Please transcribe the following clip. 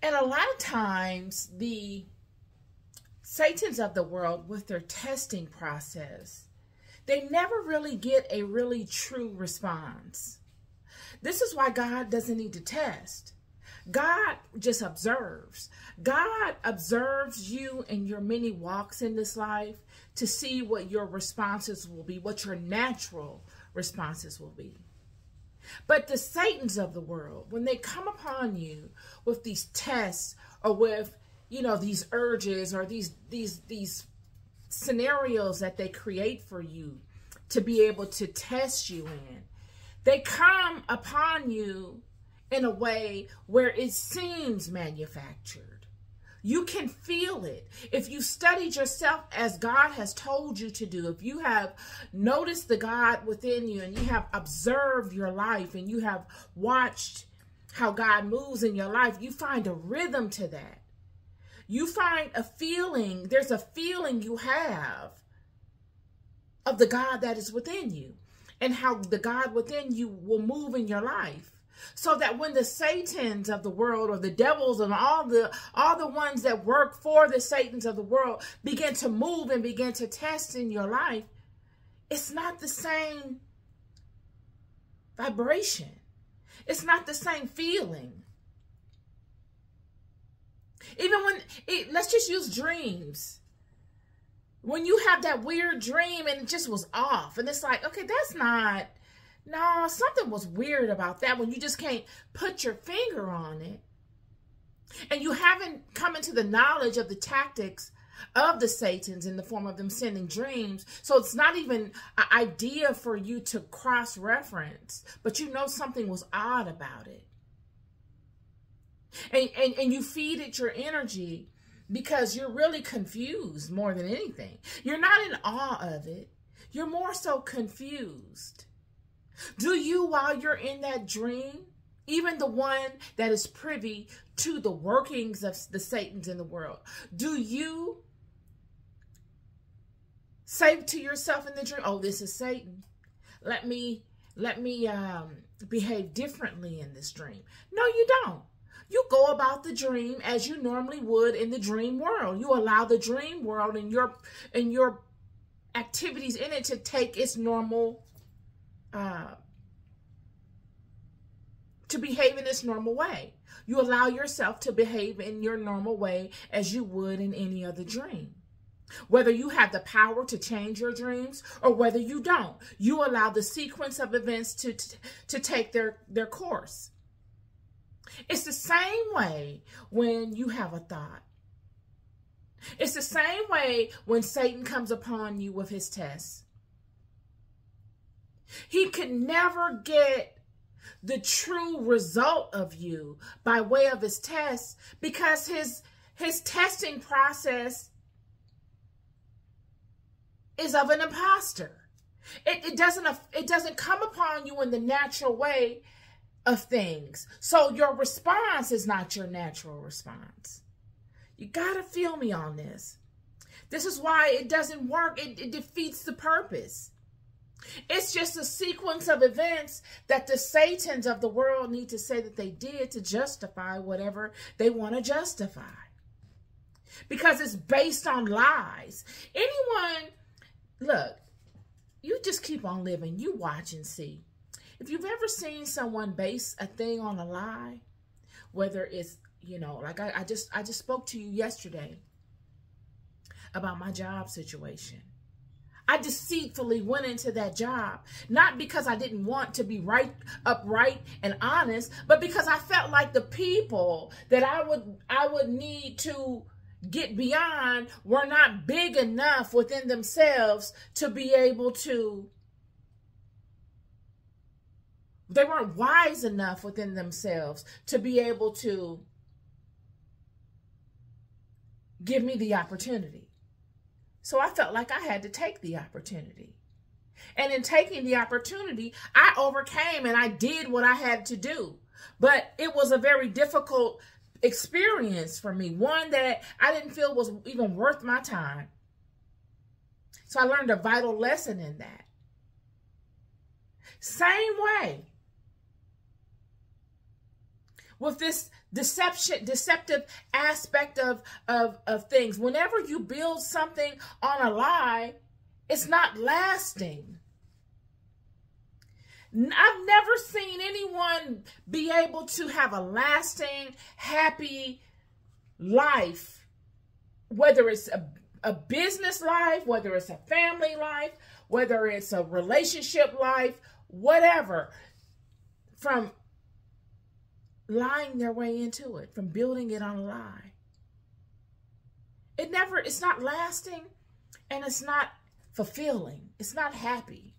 And a lot of times, the Satans of the world, with their testing process, they never really get a really true response. This is why God doesn't need to test. God just observes. God observes you in your many walks in this life to see what your responses will be, what your natural responses will be. But the Satans of the world, when they come upon you with these tests or with, these urges or these scenarios that they create for you to be able to test you in, they come upon you in a way where it seems manufactured. You can feel it. If you studied yourself as God has told you to do, if you have noticed the God within you and you have observed your life and you have watched how God moves in your life, you find a rhythm to that. You find a feeling, there's a feeling you have of the God that is within you and how the God within you will move in your life. So that when the Satans of the world or the devils and all the ones that work for the Satans of the world begin to move and begin to test in your life, it's not the same vibration. It's not the same feeling. Even let's just use dreams. When you have that weird dream and it just was off and it's like, okay, no, something was weird about that when you just can't put your finger on it. And you haven't come into the knowledge of the tactics of the Satans in the form of them sending dreams. So it's not even an idea for you to cross-reference, but you know something was odd about it. And you feed it your energy because you're really confused more than anything. You're not in awe of it. You're more so confused. Do you, while you're in that dream, even the one that is privy to the workings of the Satans in the world, do you say to yourself in the dream, oh, this is Satan. Let me behave differently in this dream. No, you don't. You go about the dream as you normally would in the dream world. You allow the dream world and your activities in it to take its normal to behave in its normal way. You allow yourself to behave in your normal way as you would in any other dream. Whether you have the power to change your dreams or whether you don't, you allow the sequence of events to take their course. It's the same way when you have a thought. It's the same way when Satan comes upon you with his tests. He can never get the true result of you by way of his tests because his testing process is of an imposter. It doesn't come upon you in the natural way of things. So your response is not your natural response. You gotta feel me on this. This is why it doesn't work. It defeats the purpose. It's just a sequence of events that the Satans of the world need to say that they did to justify whatever they want to justify. Because it's based on lies. Anyone, look, you just keep on living. You watch and see. If you've ever seen someone base a thing on a lie, whether it's, like I just spoke to you yesterday about my job situation. I deceitfully went into that job, not because I didn't want to be upright and honest, but because I felt like the people that I would need to get beyond were not big enough within themselves to be able to, they weren't wise enough within themselves to be able to give me the opportunity. So I felt like I had to take the opportunity. And in taking the opportunity, I overcame and I did what I had to do. But it was a very difficult experience for me. One that I didn't feel was even worth my time. So I learned a vital lesson in that. Same way. with this deceptive aspect of things. Whenever you build something on a lie, it's not lasting. I've never seen anyone be able to have a lasting, happy life, whether it's a business life, whether it's a family life, whether it's a relationship life, whatever, from lying their way into it, from building it on a lie. It's not lasting, and it's not fulfilling. It's not happy.